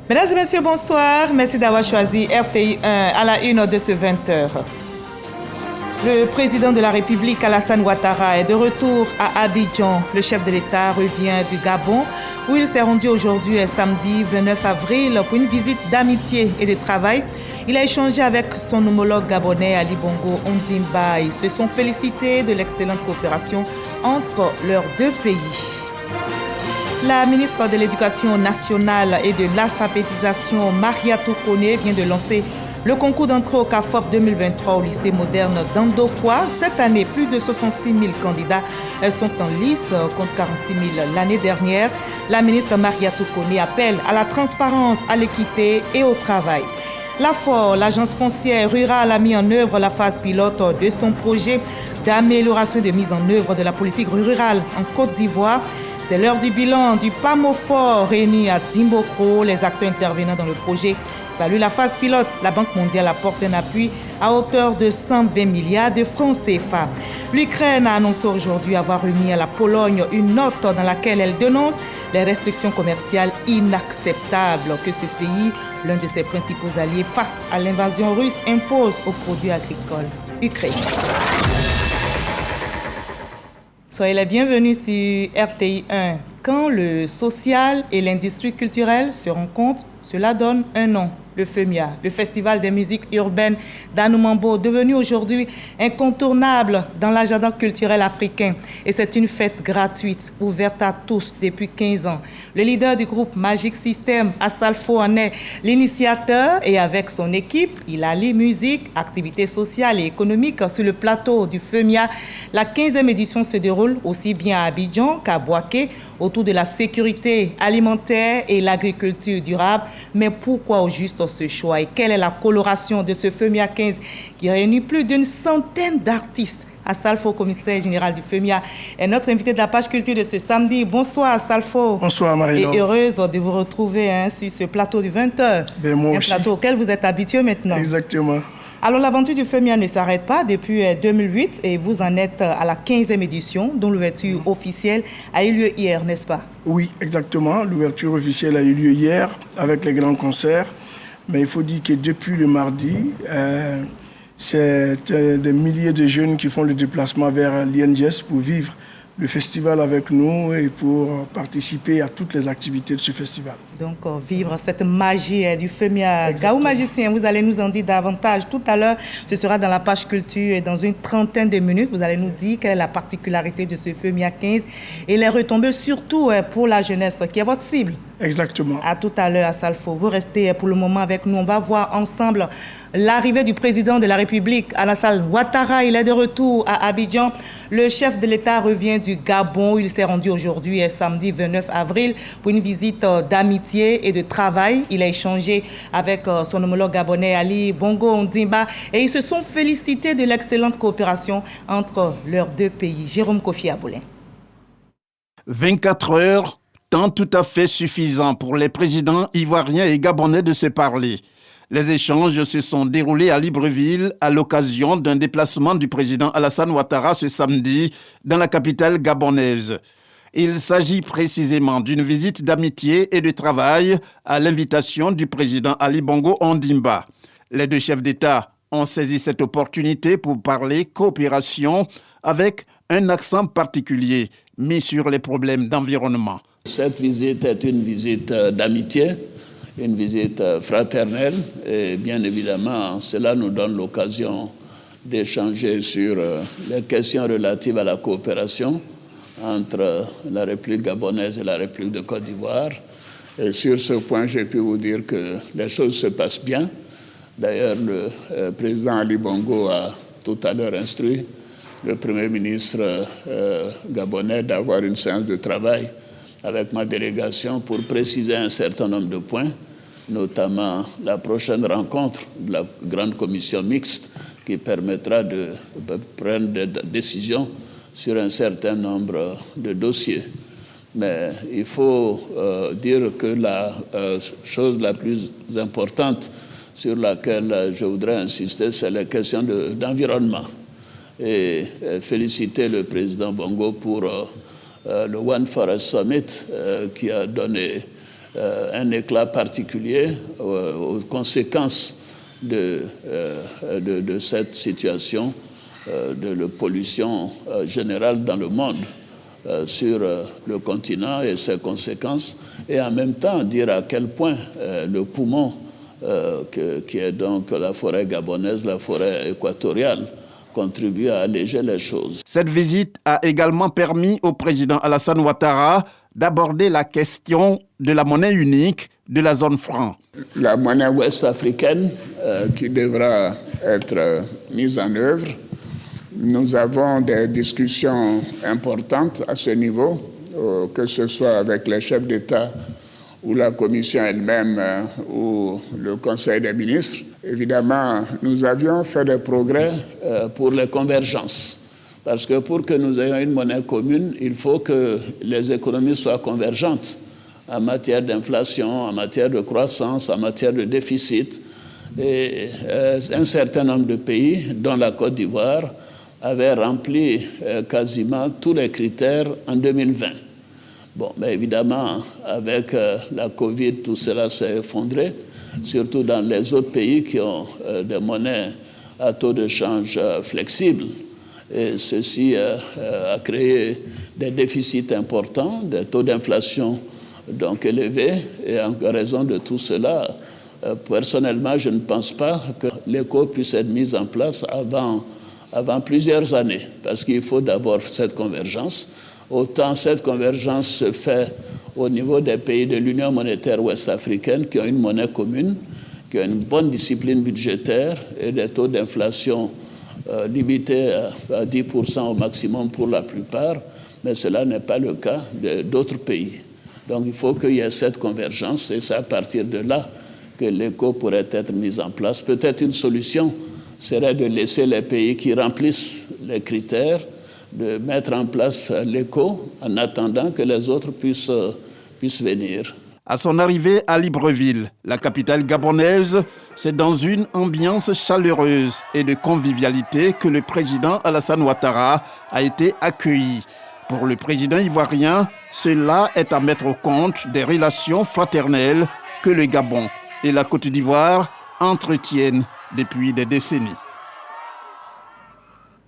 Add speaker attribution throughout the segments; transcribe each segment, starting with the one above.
Speaker 1: Mesdames et messieurs, bonsoir. Merci d'avoir choisi RTI 1 à la une de ce 20h. Le président de la République, Alassane Ouattara, est de retour à Abidjan. Le chef de l'État revient du Gabon, où il s'est rendu aujourd'hui, samedi 29 avril, pour une visite d'amitié et de travail. Il a échangé avec son homologue gabonais, Ali Bongo Ondimba. Ils se sont félicités de l'excellente coopération entre leurs deux pays. La ministre de l'Éducation nationale et de l'alphabétisation, Mariatou Kone, vient de lancer le concours d'entrée au CAFOP 2023 au lycée moderne d'Andokwa. Cette année, plus de 66 000 candidats sont en lice, contre 46 000 l'année dernière. La ministre Mariatou Kone appelle à la transparence, à l'équité et au travail. L'AFOR, l'agence foncière rurale, a mis en œuvre la phase pilote de son projet d'amélioration et de mise en œuvre de la politique rurale en Côte d'Ivoire. C'est l'heure du bilan du PAMOFOR réuni à Dimbokro. Les acteurs intervenants dans le projet saluent la phase pilote. La Banque mondiale apporte un appui à hauteur de 120 milliards de francs CFA. L'Ukraine a annoncé aujourd'hui avoir remis à la Pologne une note dans laquelle elle dénonce les restrictions commerciales inacceptables que ce pays, l'un de ses principaux alliés face à l'invasion russe, impose aux produits agricoles ukrainiens. Soyez les bienvenus sur RTI 1. Quand le social et l'industrie culturelle se rencontrent, cela donne un nom, le FEMIA, le Festival des musiques urbaines d'Anoumambo, devenu aujourd'hui incontournable dans l'agenda culturel africain. Et c'est une fête gratuite, ouverte à tous depuis 15 ans. Le leader du groupe Magic System, Assalfo, en est l'initiateur et avec son équipe, il allie musique, activités sociales et économiques sur le plateau du FEMIA. La 15e édition se déroule aussi bien à Abidjan qu'à Bouaké, autour de la sécurité alimentaire et l'agriculture durable. Mais pourquoi au juste ce choix et quelle est la coloration de ce FEMIA 15 qui réunit plus d'une centaine d'artistes? Assalfo, commissaire général du FEMIA, est notre invité de la page culture de ce samedi. Bonsoir Assalfo.
Speaker 2: Bonsoir Marie-Laure.
Speaker 1: Et heureuse de vous retrouver sur ce plateau du 20h.
Speaker 2: Moi aussi.
Speaker 1: Plateau auquel vous êtes habitué maintenant.
Speaker 2: Exactement.
Speaker 1: Alors l'aventure du FEMIA ne s'arrête pas depuis 2008 et vous en êtes à la 15e édition dont l'ouverture officielle a eu lieu hier, n'est-ce pas?
Speaker 2: Oui, exactement. L'ouverture officielle a eu lieu hier avec les grands concerts. Mais il faut dire que depuis le mardi, c'est des milliers de jeunes qui font le déplacement vers l'INGS pour vivre le festival avec nous et pour participer à toutes les activités de ce festival.
Speaker 1: Donc, vivre cette magie du FEMIA. Gaou Magicien, vous allez nous en dire davantage. Tout à l'heure, ce sera dans la page culture et dans une trentaine de minutes, vous allez nous dire quelle est la particularité de ce FEMIA 15 et les retombées surtout pour la jeunesse qui est votre cible.
Speaker 2: Exactement.
Speaker 1: À tout à l'heure, Assalfo. Vous restez pour le moment avec nous. On va voir ensemble l'arrivée du président de la République, Alassane Ouattara. Il est de retour à Abidjan. Le chef de l'État revient du Gabon. Il s'est rendu aujourd'hui, samedi 29 avril, pour une visite d'amitié et de travail. Il a échangé avec son homologue gabonais, Ali Bongo Ondimba, et ils se sont félicités de l'excellente coopération entre leurs deux pays. Jérôme Kofi Aboulin.
Speaker 3: 24 heures. Temps tout à fait suffisant pour les présidents ivoiriens et gabonais de se parler. Les échanges se sont déroulés à Libreville à l'occasion d'un déplacement du président Alassane Ouattara ce samedi dans la capitale gabonaise. Il s'agit précisément d'une visite d'amitié et de travail à l'invitation du président Ali Bongo Ondimba. Les deux chefs d'État ont saisi cette opportunité pour parler coopération avec un accent particulier mis sur les problèmes d'environnement.
Speaker 4: Cette visite est une visite d'amitié, une visite fraternelle et bien évidemment, cela nous donne l'occasion d'échanger sur les questions relatives à la coopération entre la République gabonaise et la République de Côte d'Ivoire. Et sur ce point, j'ai pu vous dire que les choses se passent bien. D'ailleurs, le président Ali Bongo a tout à l'heure instruit le Premier ministre gabonais d'avoir une séance de travail avec ma délégation pour préciser un certain nombre de points, notamment la prochaine rencontre de la grande commission mixte qui permettra de prendre des décisions sur un certain nombre de dossiers. Mais il faut dire que la chose la plus importante sur laquelle je voudrais insister, c'est la question d'environnement. Et féliciter le président Bongo pour le One Forest Summit qui a donné un éclat particulier aux conséquences de cette situation de pollution générale dans le monde sur le continent et ses conséquences, et en même temps dire à quel point le poumon qui est donc la forêt gabonaise, la forêt équatoriale, contribue à alléger les choses.
Speaker 3: Cette visite a également permis au président Alassane Ouattara d'aborder la question de la monnaie unique de la zone franc.
Speaker 4: La monnaie ouest-africaine qui devra être mise en œuvre. Nous avons des discussions importantes à ce niveau, que ce soit avec les chefs d'État ou la Commission elle-même ou le Conseil des ministres. Évidemment, nous avions fait des progrès pour les convergences. Parce que pour que nous ayons une monnaie commune, il faut que les économies soient convergentes en matière d'inflation, en matière de croissance, en matière de déficit. Et un certain nombre de pays, dont la Côte d'Ivoire, avaient rempli quasiment tous les critères en 2020. Bon, mais évidemment, avec la Covid, tout cela s'est effondré, surtout dans les autres pays qui ont des monnaies à taux de change flexibles. Et ceci a créé des déficits importants, des taux d'inflation donc élevés. Et en raison de tout cela, personnellement, je ne pense pas que l'éco puisse être mise en place avant plusieurs années, parce qu'il faut d'abord cette convergence. Autant cette convergence se fait au niveau des pays de l'Union monétaire ouest-africaine qui ont une monnaie commune, qui ont une bonne discipline budgétaire et des taux d'inflation limités à 10% au maximum pour la plupart, mais cela n'est pas le cas d'autres pays. Donc il faut qu'il y ait cette convergence et c'est à partir de là que l'éco pourrait être mise en place. Peut-être une solution serait de laisser les pays qui remplissent les critères de mettre en place l'éco en attendant que les autres puissent venir.
Speaker 3: À son arrivée à Libreville, la capitale gabonaise, c'est dans une ambiance chaleureuse et de convivialité que le président Alassane Ouattara a été accueilli. Pour le président ivoirien, cela est à mettre au compte des relations fraternelles que le Gabon et la Côte d'Ivoire entretiennent depuis des décennies.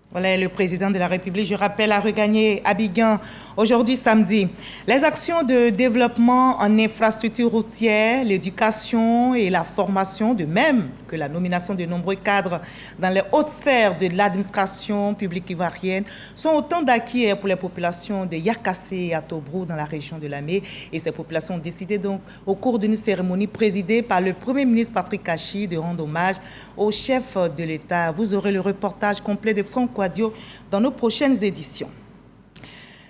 Speaker 1: Voilà, le président de la République, je rappelle, a regagné Abidjan aujourd'hui samedi. Les actions de développement en infrastructures routières, l'éducation et la formation, de même que la nomination de nombreux cadres dans les hautes sphères de l'administration publique ivoirienne, sont autant d'acquis pour les populations de Yakassé et à Tobrou dans la région de Lamé. Et ces populations ont décidé donc, au cours d'une cérémonie présidée par le Premier ministre Patrick Kachi, de rendre hommage au chef de l'État. Vous aurez le reportage complet de Franck Quadio dans nos prochaines éditions.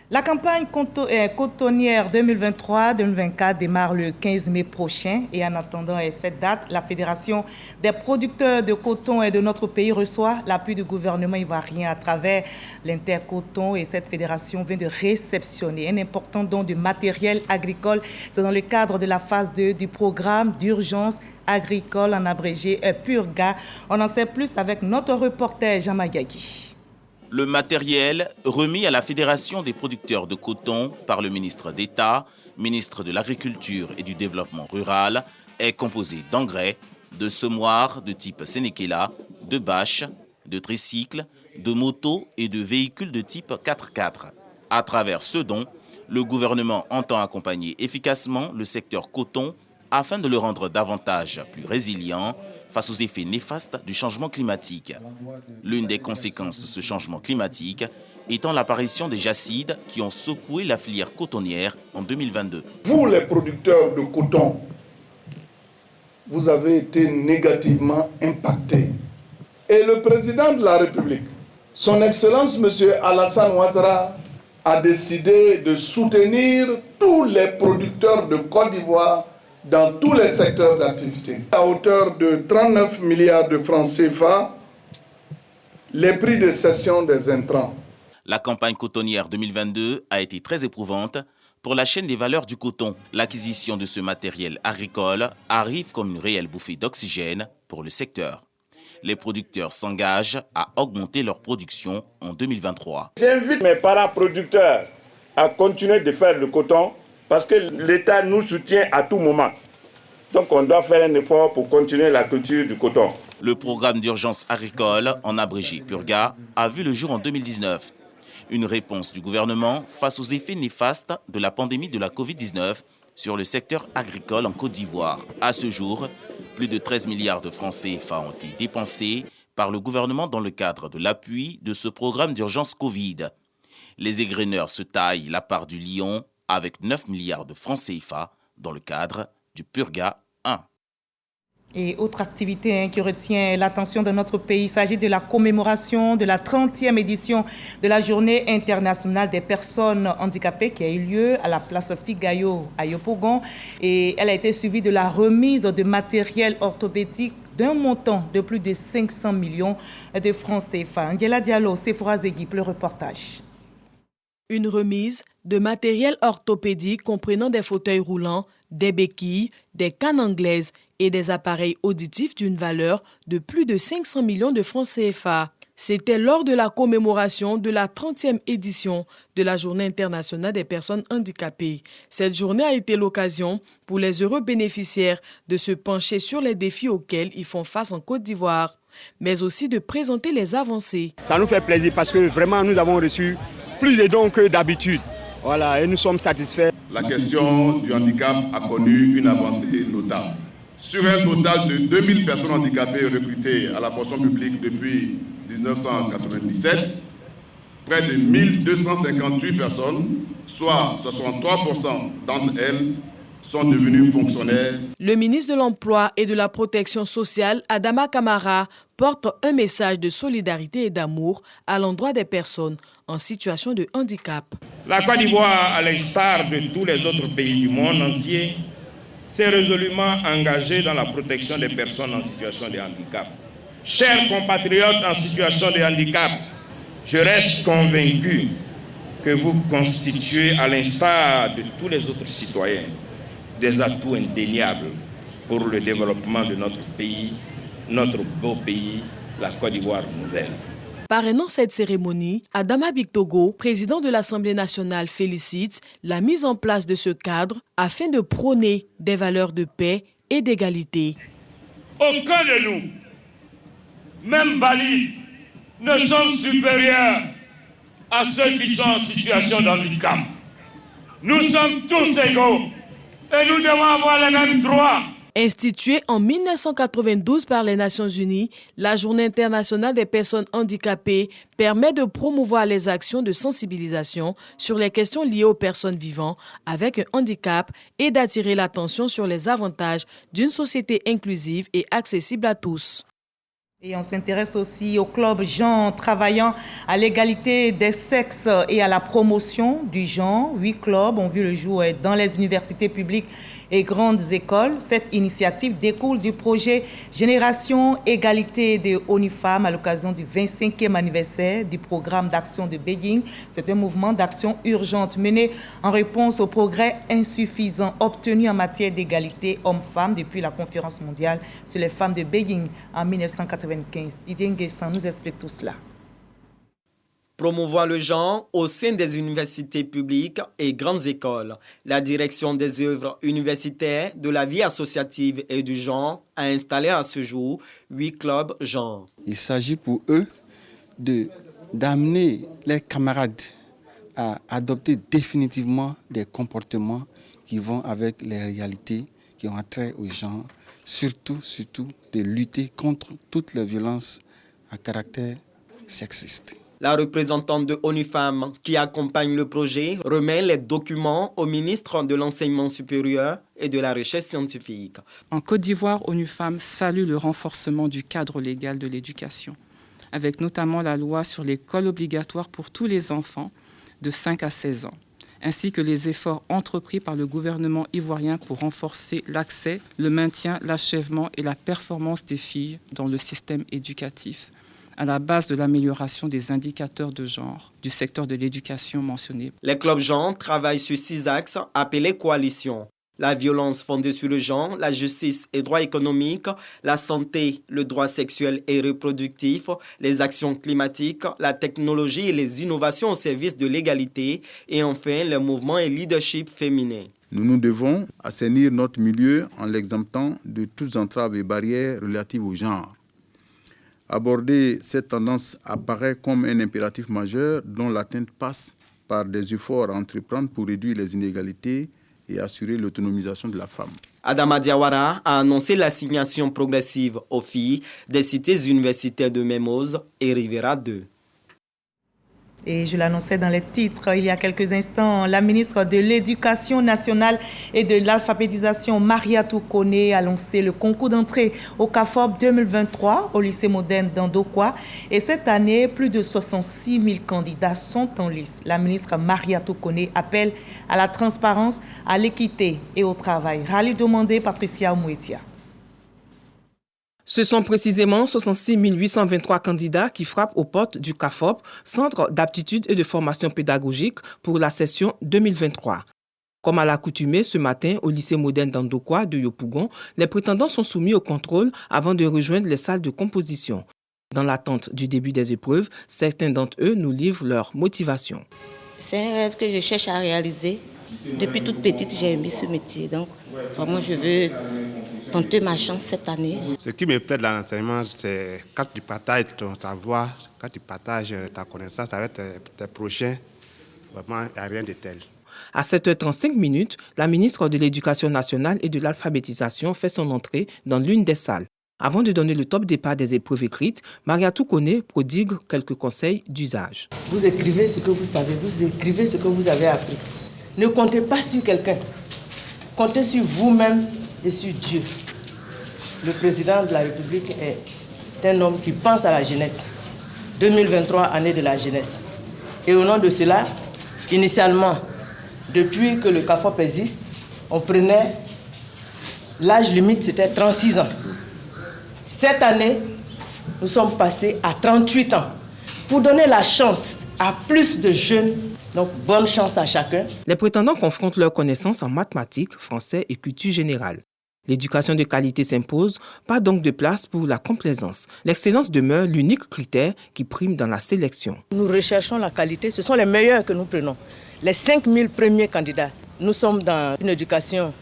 Speaker 1: La campagne cotonnière 2023-2024 démarre le 15 mai prochain et en attendant cette date, la Fédération des producteurs de coton de notre pays reçoit l'appui du gouvernement ivoirien à travers l'Intercoton et cette fédération vient de réceptionner un important don de matériel agricole. C'est dans le cadre de la phase 2 du programme d'urgence agricole en abrégé PURGA. On en sait plus avec notre reporter Jean Magagui.
Speaker 5: Le matériel remis à la Fédération des producteurs de coton par le ministre d'État, ministre de l'Agriculture et du Développement rural, est composé d'engrais, de semoirs de type Sénékéla, de bâches, de tricycles, de motos et de véhicules de type 4x4. À travers ce don, le gouvernement entend accompagner efficacement le secteur coton afin de le rendre davantage plus résilient face aux effets néfastes du changement climatique. L'une des conséquences de ce changement climatique étant l'apparition des jacides qui ont secoué la filière cotonnière en 2022.
Speaker 6: Vous, les producteurs de coton, vous avez été négativement impactés. Et le président de la République, son Excellence M. Alassane Ouattara, a décidé de soutenir tous les producteurs de Côte d'Ivoire dans tous les secteurs d'activité. À hauteur de 39 milliards de francs CFA, les prix de cession des intrants.
Speaker 5: La campagne cotonnière 2022 a été très éprouvante pour la chaîne des valeurs du coton. L'acquisition de ce matériel agricole arrive comme une réelle bouffée d'oxygène pour le secteur. Les producteurs s'engagent à augmenter leur production en 2023.
Speaker 7: J'invite mes parents producteurs à continuer de faire le coton parce que l'État nous soutient à tout moment. Donc on doit faire un effort pour continuer la culture du coton.
Speaker 5: Le programme d'urgence agricole, en abrégé PURGA, a vu le jour en 2019. Une réponse du gouvernement face aux effets néfastes de la pandémie de la Covid-19 sur le secteur agricole en Côte d'Ivoire. À ce jour, plus de 13 milliards de francs CFA ont été dépensés par le gouvernement dans le cadre de l'appui de ce programme d'urgence Covid. Les égreneurs se taillent la part du lion avec 9 milliards de francs CFA dans le cadre du PURGA 1.
Speaker 1: Et autre activité qui retient l'attention de notre pays, il s'agit de la commémoration de la 30e édition de la Journée internationale des personnes handicapées qui a eu lieu à la place Figayo à Yopougon. Et elle a été suivie de la remise de matériel orthopédique d'un montant de plus de 500 millions de francs CFA. Angela Diallo, Sephora Zegip, le reportage.
Speaker 8: Une remise de matériel orthopédique comprenant des fauteuils roulants, des béquilles, des cannes anglaises et des appareils auditifs d'une valeur de plus de 500 millions de francs CFA. C'était lors de la commémoration de la 30e édition de la Journée internationale des personnes handicapées. Cette journée a été l'occasion pour les heureux bénéficiaires de se pencher sur les défis auxquels ils font face en Côte d'Ivoire, mais aussi de présenter les avancées.
Speaker 7: Ça nous fait plaisir parce que vraiment nous avons reçu plus de dons que d'habitude. Voilà, et nous sommes satisfaits.
Speaker 6: La question du handicap a connu une avancée notable. Sur un total de 2000 personnes handicapées recrutées à la fonction publique depuis 1997, près de 1258 personnes, soit 63% d'entre elles, sont devenues fonctionnaires.
Speaker 8: Le ministre de l'Emploi et de la Protection sociale, Adama Kamara, porte un message de solidarité et d'amour à l'endroit des personnes en situation de handicap.
Speaker 7: La Côte d'Ivoire, à l'instar de tous les autres pays du monde entier, s'est résolument engagée dans la protection des personnes en situation de handicap. Chers compatriotes en situation de handicap, je reste convaincu que vous constituez, à l'instar de tous les autres citoyens, des atouts indéniables pour le développement de notre pays, notre beau pays, la Côte d'Ivoire nouvelle.
Speaker 8: Parrainant cette cérémonie, Adama Bictogo, président de l'Assemblée nationale, félicite la mise en place de ce cadre afin de prôner des valeurs de paix et d'égalité.
Speaker 7: Aucun de nous, même valides, ne sont supérieurs à ceux qui sont en situation de handicap. Nous sommes tous égaux et nous devons avoir les mêmes droits.
Speaker 8: Instituée en 1992 par les Nations Unies, la Journée internationale des personnes handicapées permet de promouvoir les actions de sensibilisation sur les questions liées aux personnes vivant avec un handicap et d'attirer l'attention sur les avantages d'une société inclusive et accessible à tous.
Speaker 1: Et on s'intéresse aussi au club genre travaillant à l'égalité des sexes et à la promotion du genre. 8 clubs ont vu le jour dans les universités publiques et grandes écoles. Cette initiative découle du projet Génération Égalité des ONU-Femmes à l'occasion du 25e anniversaire du programme d'action de Beijing. C'est un mouvement d'action urgente mené en réponse aux progrès insuffisants obtenus en matière d'égalité hommes-femmes depuis la conférence mondiale sur les femmes de Beijing en 1995. Didier Nguessan nous explique tout cela.
Speaker 9: Promouvoir le genre au sein des universités publiques et grandes écoles. La direction des œuvres universitaires, de la vie associative et du genre a installé à ce jour 8 clubs genre.
Speaker 10: Il s'agit pour eux d'amener les camarades à adopter définitivement des comportements qui vont avec les réalités qui ont trait au genre, surtout de lutter contre toutes les violences à caractère sexiste.
Speaker 9: La représentante de ONU Femmes qui accompagne le projet remet les documents au ministre de l'Enseignement supérieur et de la Recherche scientifique.
Speaker 11: En Côte d'Ivoire, ONU Femmes salue le renforcement du cadre légal de l'éducation, avec notamment la loi sur l'école obligatoire pour tous les enfants de 5 à 16 ans, ainsi que les efforts entrepris par le gouvernement ivoirien pour renforcer l'accès, le maintien, l'achèvement et la performance des filles dans le système éducatif, à la base de l'amélioration des indicateurs de genre du secteur de l'éducation mentionné.
Speaker 9: Les clubs genre travaillent sur 6 axes appelés coalitions. La violence fondée sur le genre, la justice et droits économiques, la santé, le droit sexuel et reproductif, les actions climatiques, la technologie et les innovations au service de l'égalité et enfin le mouvement et leadership féminin.
Speaker 12: Nous nous devons assainir notre milieu en l'exemptant de toutes entraves et barrières relatives au genre. Aborder cette tendance apparaît comme un impératif majeur dont l'atteinte passe par des efforts à entreprendre pour réduire les inégalités et assurer l'autonomisation de la femme.
Speaker 9: Adama Diawara a annoncé l'assignation progressive aux filles des cités universitaires de Mermoz et Rivera 2.
Speaker 1: Et je l'annonçais dans les titres il y a quelques instants, la ministre de l'Éducation nationale et de l'alphabétisation, Mariatou Koné, a lancé le concours d'entrée au CAFOB 2023 au lycée moderne d'Andokwa. Et cette année, plus de 66 000 candidats sont en lice. La ministre Mariatou Koné appelle à la transparence, à l'équité et au travail. Rallye demandé, Patricia Mouetia.
Speaker 13: Ce sont précisément 66 823 candidats qui frappent aux portes du CAFOB, Centre d'aptitude et de formation pédagogique, pour la session 2023. Comme à l'accoutumée ce matin au lycée moderne d'Andokwa de Yopougon, les prétendants sont soumis au contrôle avant de rejoindre les salles de composition. Dans l'attente du début des épreuves, certains d'entre eux nous livrent leur motivation.
Speaker 14: C'est un rêve que je cherche à réaliser. Depuis toute petite, j'ai aimé ce métier. Donc, vraiment, je veux tenter ma chance cette année.
Speaker 15: Ce qui me plaît dans l'enseignement, c'est quand tu partages ton savoir, quand tu partages ta connaissance avec tes prochains, vraiment, il n'y a rien de tel.
Speaker 13: À 7h35, la ministre de l'Éducation nationale et de l'alphabétisation fait son entrée dans l'une des salles. Avant de donner le top départ des épreuves écrites, Mariatou Koné prodigue quelques conseils d'usage.
Speaker 16: Vous écrivez ce que vous savez, vous écrivez ce que vous avez appris. Ne comptez pas sur quelqu'un. Comptez sur vous-même et sur Dieu. Le président de la République est un homme qui pense à la jeunesse. 2023, année de la jeunesse. Et au nom de cela, initialement, depuis que le CAFOP existe, on prenait l'âge limite, c'était 36 ans. Cette année, nous sommes passés à 38 ans pour donner la chance à plus de jeunes. Donc, bonne chance à chacun.
Speaker 13: Les prétendants confrontent leurs connaissances en mathématiques, français et culture générale. L'éducation de qualité s'impose, pas donc de place pour la complaisance. L'excellence demeure l'unique critère qui prime dans la sélection.
Speaker 16: Nous recherchons la qualité, ce sont les meilleurs que nous prenons. Les 5000 premiers candidats, nous sommes dans une éducation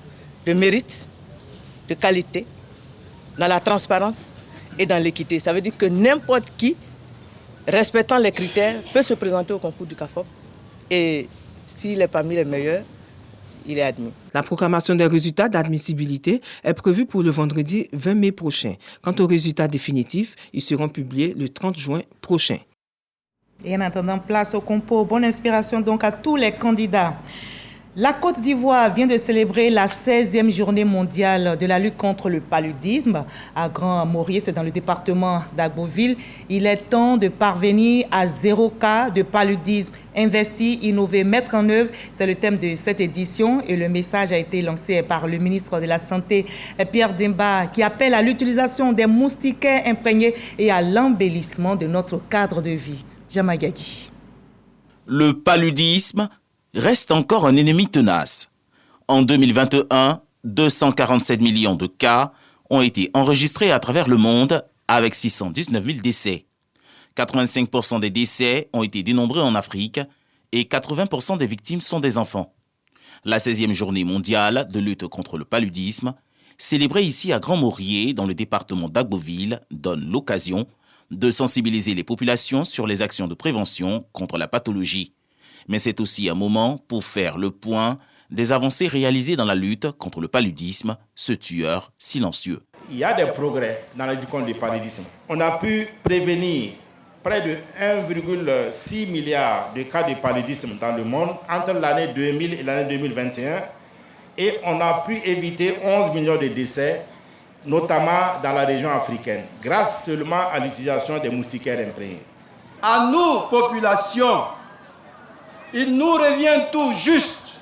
Speaker 16: de mérite, de qualité, dans la transparence et dans l'équité. Ça veut dire que n'importe qui, respectant les critères, peut se présenter au concours du CAFOB. Et s'il est parmi les meilleurs, il est admis.
Speaker 13: La proclamation des résultats d'admissibilité est prévue pour le vendredi 20 mai prochain. Quant aux résultats définitifs, ils seront publiés le 30 juin prochain.
Speaker 1: Et en attendant, place au compo. Bonne inspiration donc à tous les candidats. La Côte d'Ivoire vient de célébrer la 16e journée mondiale de la lutte contre le paludisme. À Grand-Maurier, c'est dans le département d'Agboville. Il est temps de parvenir à 0 cas de paludisme. Investir, innover, mettre en œuvre, c'est le thème de cette édition. Et le message a été lancé par le ministre de la Santé, Pierre Demba, qui appelle à l'utilisation des moustiquaires imprégnés et à l'embellissement de notre cadre de vie. Jamagagi.
Speaker 5: Le paludisme reste encore un ennemi tenace. En 2021, 247 millions de cas ont été enregistrés à travers le monde avec 619 000 décès. 85% des décès ont été dénombrés en Afrique et 80% des victimes sont des enfants. La 16e journée mondiale de lutte contre le paludisme, célébrée ici à Grand-Maurier dans le département d'Agboville, donne l'occasion de sensibiliser les populations sur les actions de prévention contre la pathologie. Mais c'est aussi un moment pour faire le point des avancées réalisées dans la lutte contre le paludisme, ce tueur silencieux.
Speaker 7: Il y a des progrès dans la lutte contre le paludisme. On a pu prévenir près de 1,6 milliard de cas de paludisme dans le monde entre l'année 2000 et l'année 2021. Et on a pu éviter 11 millions de décès, notamment dans la région africaine, grâce seulement à l'utilisation des moustiquaires imprégnés.
Speaker 17: À nous, population, il nous revient tout juste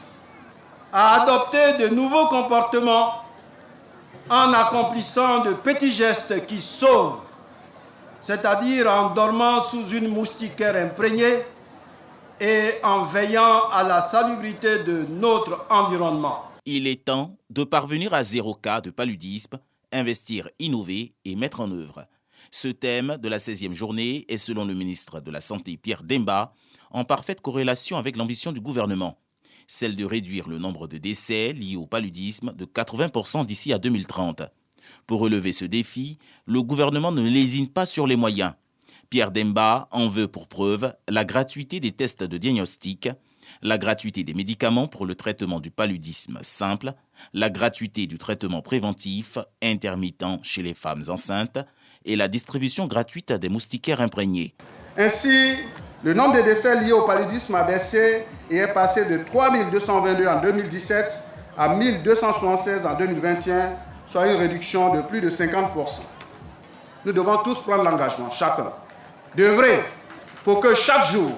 Speaker 17: à adopter de nouveaux comportements en accomplissant de petits gestes qui sauvent, c'est-à-dire en dormant sous une moustiquaire imprégnée et en veillant à la salubrité de notre environnement.
Speaker 5: Il est temps de parvenir à 0 cas de paludisme, investir, innover et mettre en œuvre. Ce thème de la 16e journée est, selon le ministre de la Santé Pierre Demba, en parfaite corrélation avec l'ambition du gouvernement. celle de réduire le nombre de décès liés au paludisme de 80% d'ici à 2030. Pour relever ce défi, le gouvernement ne lésine pas sur les moyens. Pierre Demba en veut pour preuve la gratuité des tests de diagnostic, la gratuité des médicaments pour le traitement du paludisme simple, la gratuité du traitement préventif intermittent chez les femmes enceintes et la distribution gratuite des moustiquaires imprégnés.
Speaker 18: Ainsi, le nombre de décès liés au paludisme a baissé et est passé de 3 222 en 2017 à 1 276 en 2021, soit une réduction de plus de 50%. Nous devons tous prendre l'engagement, chacun, d'œuvrer pour que chaque jour,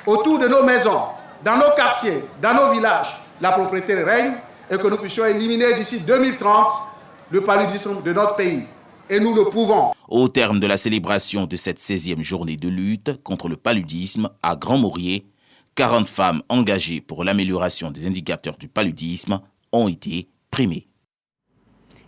Speaker 18: autour de nos maisons, dans nos quartiers, dans nos villages, la propriété règne et que nous puissions éliminer d'ici 2030 le paludisme de notre pays. Et nous le pouvons.
Speaker 5: Au terme de la célébration de cette 16e journée de lutte contre le paludisme à Grand-Maurier, 40 femmes engagées pour l'amélioration des indicateurs du paludisme ont été primées.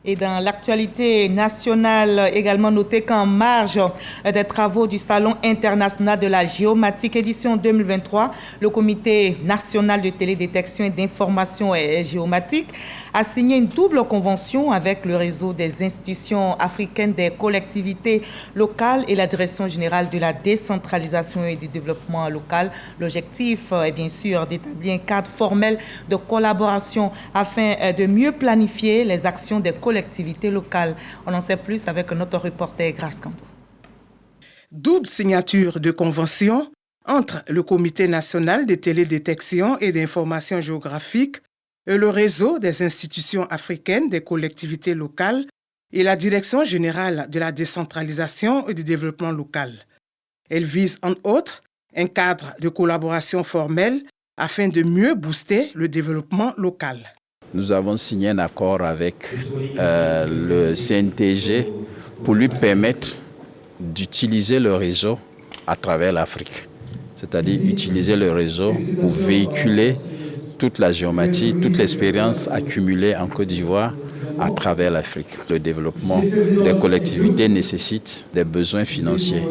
Speaker 1: Et dans l'actualité nationale, également noté qu'en marge des travaux du Salon international de la géomatique édition 2023, le Comité national de télédétection et d'information géomatique a signé une double convention avec le réseau des institutions africaines des collectivités locales et la Direction générale de la décentralisation et du développement local. L'objectif est bien sûr d'établir un cadre formel de collaboration afin de mieux planifier les actions des collectivités locales. On en sait plus avec notre reporter Grace Kanto.
Speaker 13: Double signature de convention entre le Comité national de télédétection et d'information géographique et le réseau des institutions africaines des collectivités locales et la Direction générale de la décentralisation et du développement local. Elle vise, entre autres, un cadre de collaboration formelle afin de mieux booster le développement local.
Speaker 19: Nous avons signé un accord avec le CNTG pour lui permettre d'utiliser le réseau à travers l'Afrique, c'est-à-dire utiliser le réseau pour véhiculer toute la géométrie, toute l'expérience accumulée en Côte d'Ivoire à travers l'Afrique. Le développement des collectivités nécessite des besoins financiers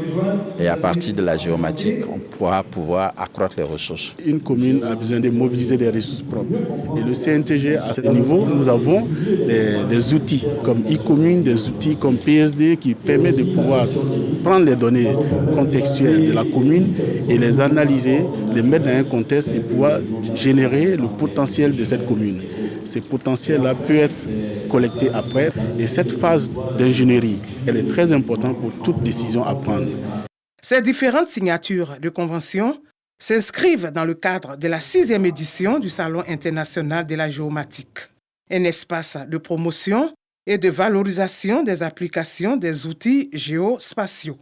Speaker 19: et à partir de la géomatique, on pourra pouvoir accroître les ressources.
Speaker 20: Une commune a besoin de mobiliser des ressources propres. Et le CNTG, à ce niveau, nous avons des outils comme e-commune, des outils comme PSD qui permettent de pouvoir prendre les données contextuelles de la commune et les analyser, les mettre dans un contexte et pouvoir générer le potentiel de cette commune. Ce potentiel-là peut être collecté après et cette phase d'ingénierie, elle est très importante pour toute décision à prendre.
Speaker 13: Ces différentes signatures de conventions s'inscrivent dans le cadre de la 6e édition du Salon international de la géomatique, un espace de promotion et de valorisation des applications des outils géospatiaux.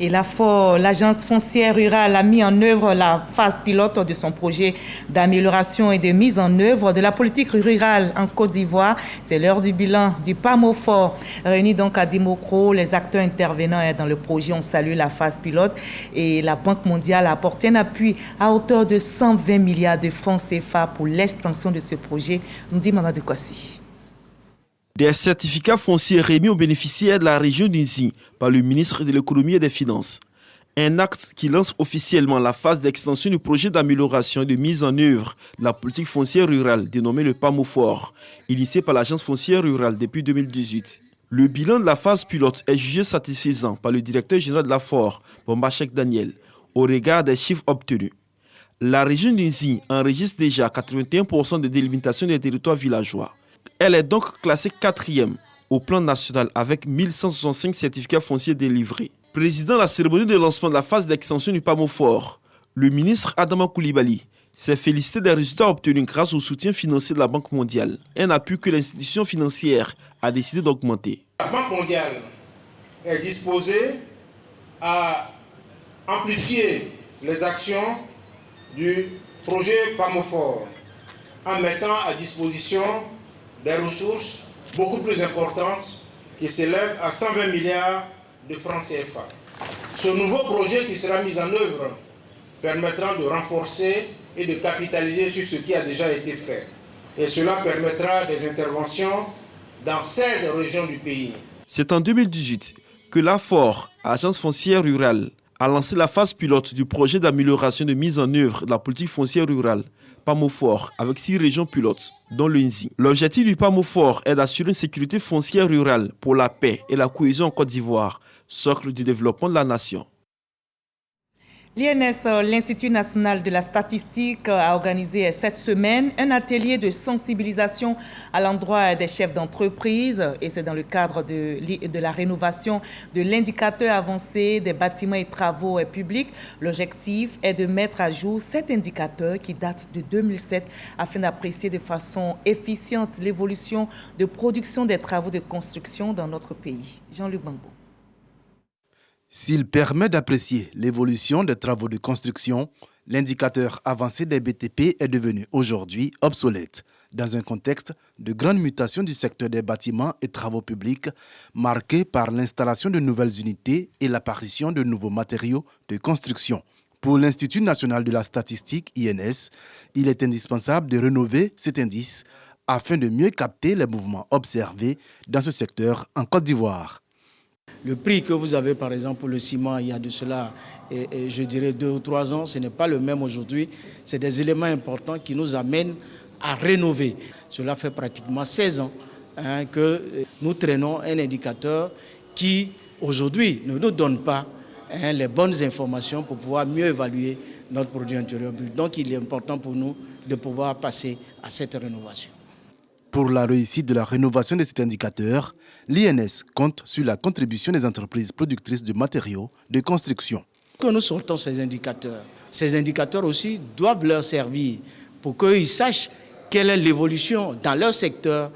Speaker 1: Et l'Agence foncière rurale a mis en œuvre la phase pilote de son projet d'amélioration et de mise en œuvre de la politique rurale en Côte d'Ivoire. C'est l'heure du bilan du PAMOFOR. Réunis donc à Dimokro, les acteurs intervenants dans le projet ont salué la phase pilote et la Banque mondiale a apporté un appui à hauteur de 120 milliards de francs CFA pour l'extension de ce projet, nous dit Mamadou Kwasi.
Speaker 21: Des certificats fonciers remis aux bénéficiaires de la région d'Inzi par le ministre de l'Économie et des Finances. Un acte qui lance officiellement la phase d'extension du projet d'amélioration et de mise en œuvre de la politique foncière rurale dénommé le PAMOFOR, initié par l'Agence foncière rurale depuis 2018. Le bilan de la phase pilote est jugé satisfaisant par le directeur général de la FOR, Bombachek Daniel, au regard des chiffres obtenus. La région d'Inzi enregistre déjà 81% de délimitation des territoires villageois. Elle est donc classée 4e au plan national avec 1165 certificats fonciers délivrés. Président de la cérémonie de lancement de la phase d'extension du PAMOFOR, le ministre Adama Koulibaly s'est félicité des résultats obtenus grâce au soutien financier de la Banque mondiale, un appui que l'institution financière a décidé d'augmenter.
Speaker 17: La Banque mondiale est disposée à amplifier les actions du projet PAMOFOR en mettant à disposition des ressources beaucoup plus importantes qui s'élèvent à 120 milliards de francs CFA. Ce nouveau projet qui sera mis en œuvre permettra de renforcer et de capitaliser sur ce qui a déjà été fait. Et cela permettra des interventions dans 16 régions du pays.
Speaker 21: C'est en 2018 que l'AFOR, Agence foncière rurale, a lancé la phase pilote du projet d'amélioration de mise en œuvre de la politique foncière rurale PAMOFOR avec 6 régions pilotes, dont le Nzi. L'objectif du PAMOFOR est d'assurer une sécurité foncière rurale pour la paix et la cohésion en Côte d'Ivoire, socle du développement de la nation.
Speaker 1: L'INS, l'Institut national de la statistique, a organisé cette semaine un atelier de sensibilisation à l'endroit des chefs d'entreprise, et c'est dans le cadre de la rénovation de l'indicateur avancé des bâtiments et travaux publics. L'objectif est de mettre à jour cet indicateur qui date de 2007 afin d'apprécier de façon efficiente l'évolution de production des travaux de construction dans notre pays. Jean-Luc Bangbo.
Speaker 2: S'il permet d'apprécier l'évolution des travaux de construction, l'indicateur avancé des BTP est devenu aujourd'hui obsolète, dans un contexte de grande mutation du secteur des bâtiments et travaux publics, marqué par l'installation de nouvelles unités et l'apparition de nouveaux matériaux de construction. Pour l'Institut national de la statistique, INS, il est indispensable de rénover cet indice afin de mieux capter les mouvements observés dans ce secteur en Côte d'Ivoire.
Speaker 22: Le prix que vous avez, par exemple, pour le ciment, il y a de cela, je dirais 2 ou 3 ans, ce n'est pas le même aujourd'hui. C'est des éléments importants qui nous amènent à rénover. Cela fait pratiquement 16 ans que nous traînons un indicateur qui, aujourd'hui, ne nous donne pas les bonnes informations pour pouvoir mieux évaluer notre produit intérieur brut. Donc, il est important pour nous de pouvoir passer à cette rénovation.
Speaker 2: Pour la réussite de la rénovation de cet indicateur, l'INS compte sur la contribution des entreprises productrices de matériaux de construction.
Speaker 22: Que nous sortons ces indicateurs aussi doivent leur servir pour qu'ils sachent quelle est l'évolution dans leur secteur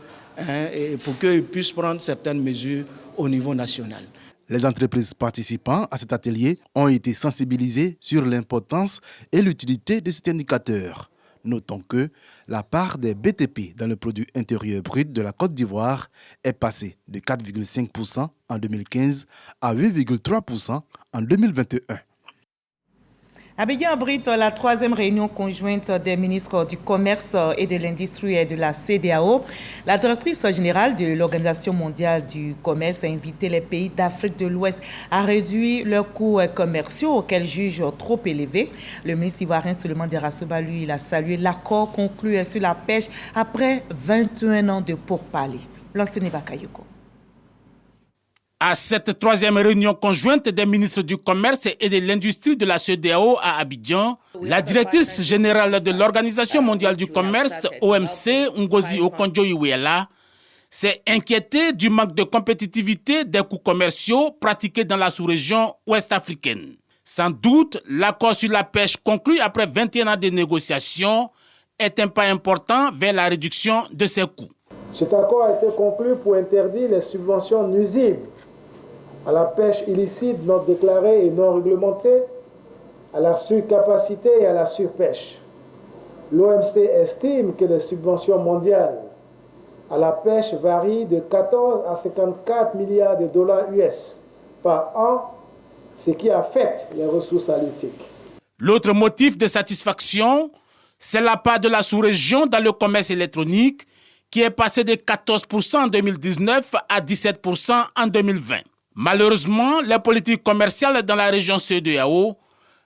Speaker 22: et pour qu'ils puissent prendre certaines mesures au niveau national.
Speaker 2: Les entreprises participant à cet atelier ont été sensibilisées sur l'importance et l'utilité de cet indicateur. Notons que la part des BTP dans le produit intérieur brut de la Côte d'Ivoire est passée de 4,5% en 2015 à 8,3% en 2021.
Speaker 1: Abidjan abrite la 3e réunion conjointe des ministres du Commerce et de l'Industrie et de la CEDEAO. La directrice générale de l'Organisation mondiale du commerce a invité les pays d'Afrique de l'Ouest à réduire leurs coûts commerciaux qu'elle juge trop élevés. Le ministre ivoirien Souleymane Derasoba, lui, il a salué l'accord conclu sur la pêche après 21 ans de pourparlers. Lancé Bakayoko.
Speaker 23: À cette 3e réunion conjointe des ministres du Commerce et de l'Industrie de la CEDEAO à Abidjan, la directrice générale de l'Organisation mondiale du commerce, OMC, Ngozi Okonjo-Iweala, s'est inquiétée du manque de compétitivité des coûts commerciaux pratiqués dans la sous-région ouest-africaine. Sans doute, l'accord sur la pêche conclu après 21 ans de négociations est un pas important vers la réduction de ces coûts.
Speaker 24: Cet accord a été conclu pour interdire les subventions nuisibles à la pêche illicite non déclarée et non réglementée, à la surcapacité et à la surpêche. L'OMC estime que les subventions mondiales à la pêche varient de 14 à 54 milliards de dollars US par an, ce qui affecte les ressources halieutiques.
Speaker 23: L'autre motif de satisfaction, c'est la part de la sous-région dans le commerce électronique qui est passée de 14% en 2019 à 17% en 2020. Malheureusement, les politiques commerciales dans la région CEDEAO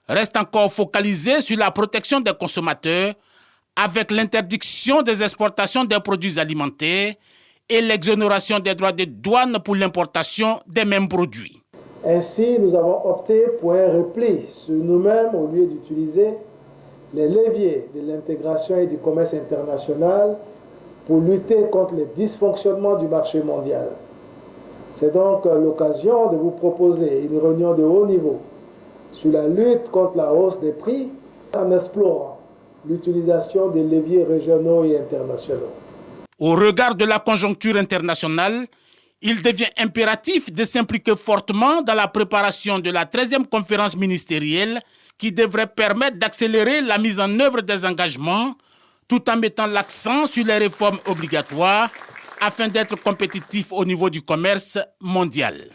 Speaker 23: restent encore focalisées sur la protection des consommateurs avec l'interdiction des exportations des produits alimentaires et l'exonération des droits de douane pour l'importation des mêmes produits.
Speaker 24: Ainsi, nous avons opté pour un repli sur nous-mêmes au lieu d'utiliser les leviers de l'intégration et du commerce international pour lutter contre les dysfonctionnements du marché mondial. C'est donc l'occasion de vous proposer une réunion de haut niveau sur la lutte contre la hausse des prix en explorant l'utilisation des leviers régionaux et internationaux.
Speaker 23: Au regard de la conjoncture internationale, il devient impératif de s'impliquer fortement dans la préparation de la 13e conférence ministérielle qui devrait permettre d'accélérer la mise en œuvre des engagements tout en mettant l'accent sur les réformes obligatoires afin d'être compétitif au niveau du commerce mondial.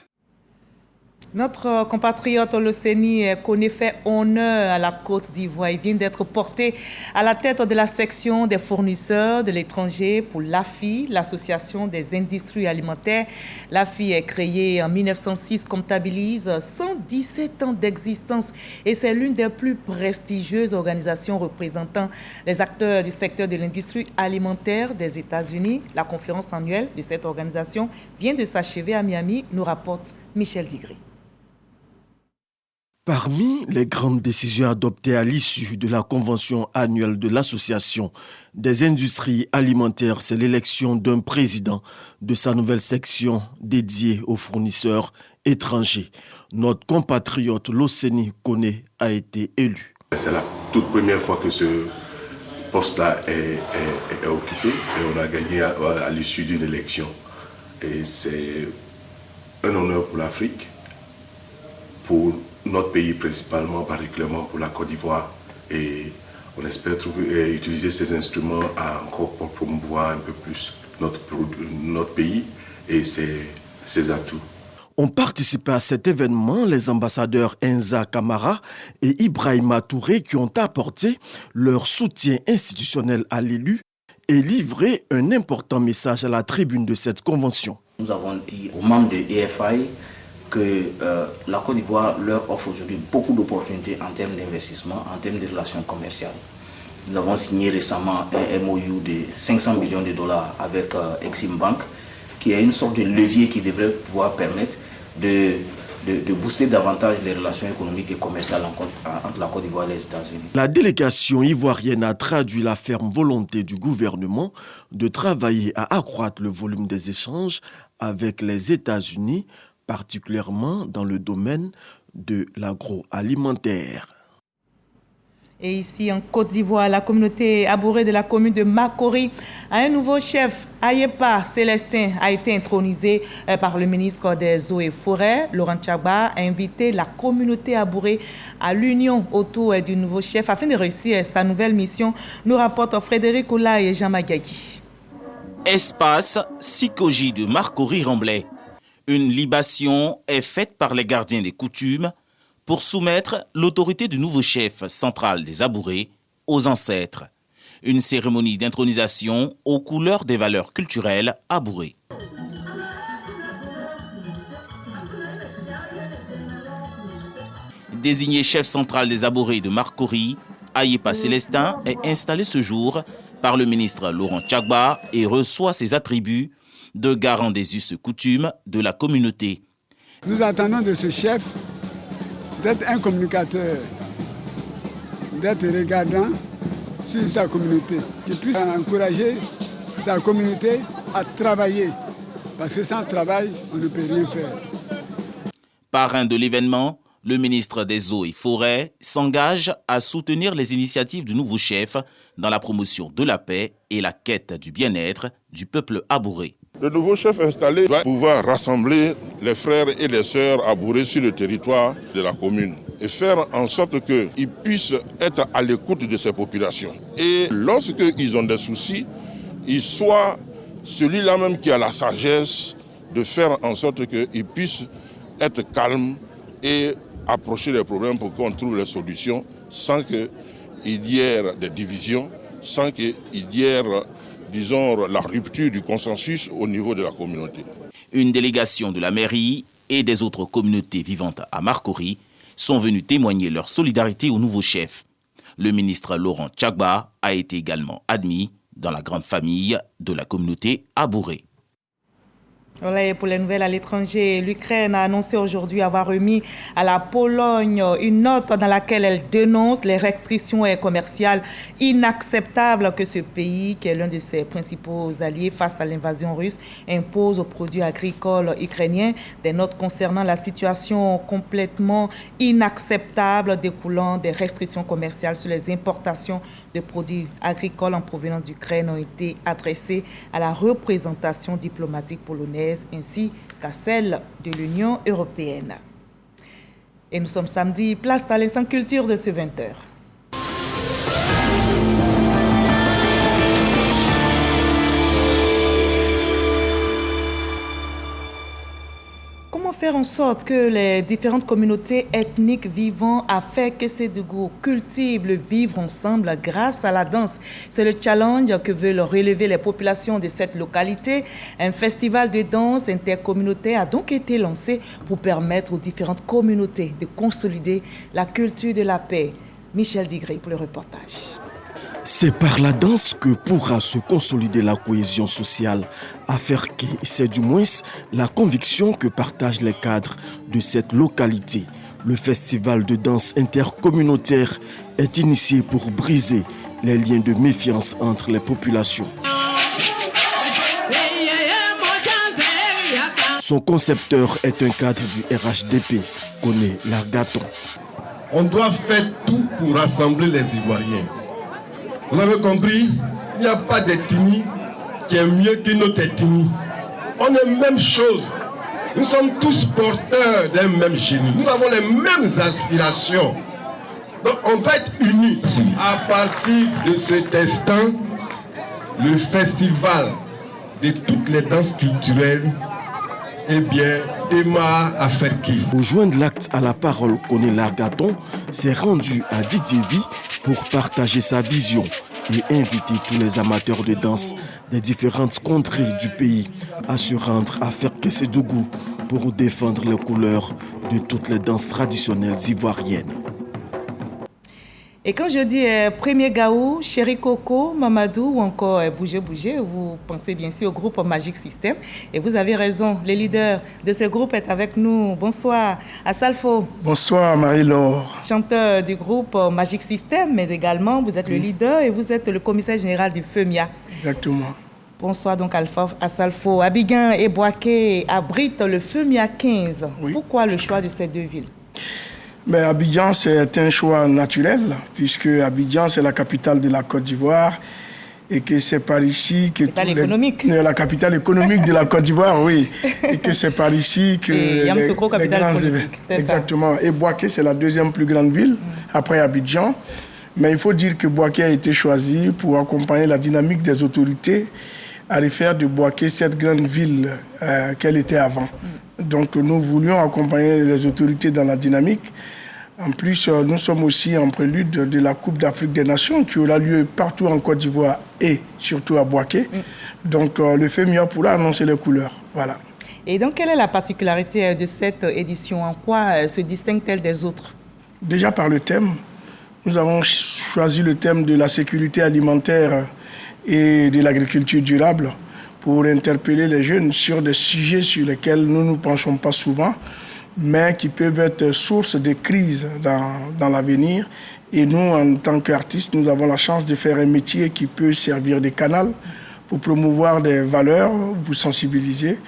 Speaker 1: Notre compatriote Loseni Kone fait honneur à la Côte d'Ivoire. Il vient d'être porté à la tête de la section des fournisseurs de l'étranger pour l'AFI, l'Association des industries alimentaires. L'AFI est créée en 1906, comptabilise 117 ans d'existence et c'est l'une des plus prestigieuses organisations représentant les acteurs du secteur de l'industrie alimentaire des États-Unis. La conférence annuelle de cette organisation vient de s'achever à Miami, nous rapporte Michel Digri.
Speaker 21: Parmi les grandes décisions adoptées à l'issue de la convention annuelle de l'Association des industries alimentaires, c'est l'élection d'un président de sa nouvelle section dédiée aux fournisseurs étrangers. Notre compatriote Loseni Kone a été élu.
Speaker 3: C'est la toute première fois que ce poste-là est occupé et on a gagné à l'issue d'une élection. Et c'est un honneur pour l'Afrique, pour notre pays principalement, particulièrement pour la Côte d'Ivoire. Et on espère utiliser ces instruments encore pour promouvoir un peu plus notre pays et ses atouts.
Speaker 21: Ont participé à cet événement les ambassadeurs Enza Kamara et Ibrahima Touré qui ont apporté leur soutien institutionnel à l'élu et livré un important message à la tribune de cette convention.
Speaker 4: Nous avons dit aux membres de EFI que la Côte d'Ivoire leur offre aujourd'hui beaucoup d'opportunités en termes d'investissement, en termes de relations commerciales. Nous avons signé récemment un MOU de 500 millions de dollars avec Exim Bank, qui est une sorte de levier qui devrait pouvoir permettre de booster davantage les relations économiques et commerciales entre la Côte d'Ivoire et les États-Unis.
Speaker 21: La délégation ivoirienne a traduit la ferme volonté du gouvernement de travailler à accroître le volume des échanges avec les États-Unis, particulièrement dans le domaine de l'agroalimentaire.
Speaker 1: Et ici, en Côte d'Ivoire, la communauté abourée de la commune de Makori a un nouveau chef. Ayepa Célestin a été intronisé par le ministre des Eaux et Forêts. Laurent Tchagba a invité la communauté abourée à l'union autour du nouveau chef afin de réussir sa nouvelle mission, nous rapportent Frédéric Oula et Jean Magagui.
Speaker 5: Espace Sikoji de Marcory-Remblai. Une libation est faite par les gardiens des coutumes pour soumettre l'autorité du nouveau chef central des Abourés aux ancêtres. Une cérémonie d'intronisation aux couleurs des valeurs culturelles abourées. Désigné chef central des Abourés de Marcory, Ayepa Célestin est installé ce jour par le ministre Laurent Tchagba et reçoit ses attributs de garant des us et coutumes de la communauté.
Speaker 6: Nous attendons de ce chef d'être un communicateur, d'être regardant sur sa communauté, qui puisse encourager sa communauté à travailler, parce que sans travail, on ne peut rien faire.
Speaker 5: Parrain de l'événement, le ministre des Eaux et Forêts s'engage à soutenir les initiatives du nouveau chef dans la promotion de la paix et la quête du bien-être du peuple abouré.
Speaker 8: Le nouveau chef installé va pouvoir rassembler les frères et les sœurs abourés sur le territoire de la commune et faire en sorte qu'ils puissent être à l'écoute de ces populations. Et lorsqu'ils ont des soucis, il soit celui-là même qui a la sagesse de faire en sorte qu'ils puissent être calmes et approcher les problèmes pour qu'on trouve les solutions sans qu'il y ait des divisions, sans qu'il y ait, disons, la rupture du consensus au niveau de la communauté.
Speaker 5: Une délégation de la mairie et des autres communautés vivantes à Marcory sont venus témoigner leur solidarité au nouveau chef. Le ministre Laurent Tchagba a été également admis dans la grande famille de la communauté abourée.
Speaker 1: Voilà, et pour les nouvelles à l'étranger, l'Ukraine a annoncé aujourd'hui avoir remis à la Pologne une note dans laquelle elle dénonce les restrictions commerciales inacceptables que ce pays, qui est l'un de ses principaux alliés face à l'invasion russe, impose aux produits agricoles ukrainiens. Des notes concernant la situation complètement inacceptable découlant des restrictions commerciales sur les importations de produits agricoles en provenance d'Ukraine ont été adressées à la représentation diplomatique polonaise ainsi qu'à celle de l'Union européenne. Et nous sommes samedi, place à l'instant culture de ce 20h. comment faire en sorte que les différentes communautés ethniques vivant à Fekessédougou cultivent le vivre ensemble grâce à la danse? C'est le challenge que veulent relever les populations de cette localité. Un festival de danse intercommunautaire a donc été lancé pour permettre aux différentes communautés de consolider la culture de la paix. Michel Digré pour le reportage.
Speaker 9: C'est par la danse que pourra se consolider la cohésion sociale. C'est du moins la conviction que partagent les cadres de cette localité. Le festival de danse intercommunautaire est initié pour briser les liens de méfiance entre les populations. Son concepteur est un cadre du RHDP, Koné Largaton.
Speaker 10: On doit faire tout pour rassembler les Ivoiriens. Vous avez compris? Il n'y a pas d'ethnie qui est mieux qu'une autre ethnie. On est même chose. Nous sommes tous porteurs d'un même génie. Nous avons les mêmes aspirations. Donc on doit être unis. À partir de cet instant, le festival de toutes les danses culturelles, eh bien, démarre à faire qui?
Speaker 9: Pour joindre l'acte à la parole, Koné Largaton s'est rendu à Didievi pour partager sa vision et inviter tous les amateurs de danse des différentes contrées du pays à se rendre à Fekessédougou pour défendre les couleurs de toutes les danses traditionnelles ivoiriennes.
Speaker 1: Et quand je dis Premier Gaou, Chéri Coco, Mamadou ou encore Bouger Bouger, vous pensez bien sûr au groupe Magic System. Et vous avez raison, le leader de ce groupe est avec nous. Bonsoir, Assalfo.
Speaker 11: Bonsoir, Marie-Laure.
Speaker 1: Chanteur du groupe Magic System, mais également vous êtes le leader et vous êtes le commissaire général du FEMIA.
Speaker 11: Exactement.
Speaker 1: Bonsoir donc Assalfo. Abidjan et Boaké abritent le FEMIA 15. Oui. Pourquoi le choix de ces deux villes?
Speaker 11: Mais Abidjan, c'est un choix naturel, puisque Abidjan, c'est la capitale de la Côte d'Ivoire, et que c'est par ici que... La capitale économique de la Côte d'Ivoire, oui. Et que c'est par ici que...
Speaker 1: Et Yamoussoukro, capitale politique, c'est
Speaker 11: exactement. Ça. Et Boaké, c'est la deuxième plus grande ville, après Abidjan. Mais il faut dire que Boaké a été choisi pour accompagner la dynamique des autorités à refaire de Boaké cette grande ville qu'elle était avant. Donc nous voulions accompagner les autorités dans la dynamique. En plus, nous sommes aussi en prélude de la Coupe d'Afrique des Nations qui aura lieu partout en Côte d'Ivoire et surtout à Boaké. Donc le FEMIA pourra annoncer les couleurs. Voilà.
Speaker 1: Et donc quelle est la particularité de cette édition? En quoi se distingue-t-elle des autres?
Speaker 11: Déjà par le thème. Nous avons choisi le thème de la sécurité alimentaire et de l'agriculture durable pour interpeller les jeunes sur des sujets sur lesquels nous ne nous penchons pas souvent, mais qui peuvent être source de crise dans l'avenir. Et nous, en tant qu'artistes, nous avons la chance de faire un métier qui peut servir de canal pour promouvoir des valeurs, pour sensibiliser.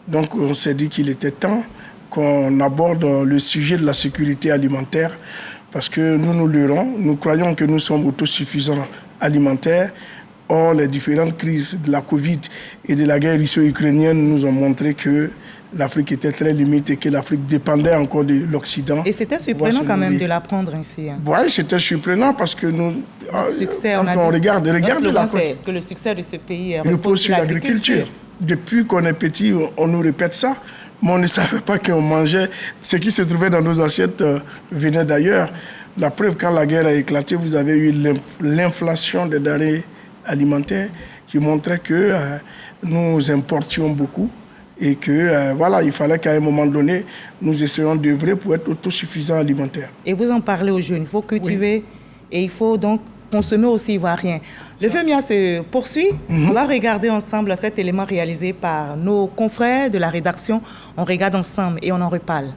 Speaker 11: Donc on s'est dit qu'il était temps qu'on aborde le sujet de la sécurité alimentaire, parce que nous leurrons, nous croyons que nous sommes autosuffisants alimentaires. Or, les différentes crises de la Covid et de la guerre russo-ukrainienne nous ont montré que l'Afrique était très limitée et que l'Afrique dépendait encore de l'Occident.
Speaker 1: Et c'était surprenant quand même de l'apprendre ainsi.
Speaker 11: Oui, c'était surprenant parce que nous,
Speaker 1: succès,
Speaker 11: quand on regarde la
Speaker 1: Côte, que le succès de ce pays
Speaker 11: repose sur l'agriculture. Depuis qu'on est petit, on nous répète ça, mais on ne savait pas qu'on mangeait. Ce qui se trouvait dans nos assiettes venait d'ailleurs. La preuve, quand la guerre a éclaté, vous avez eu l'inflation des denrées alimentaire qui montrait que nous importions beaucoup et que voilà, il fallait qu'à un moment donné, nous essayions d'œuvrer pour être autosuffisants alimentaires.
Speaker 1: Et vous en parlez aux jeunes, il faut cultiver et il faut donc consommer aussi ivoirien. Le FEMIA se poursuit. On va regarder ensemble cet élément réalisé par nos confrères de la rédaction. On regarde ensemble et on en reparle.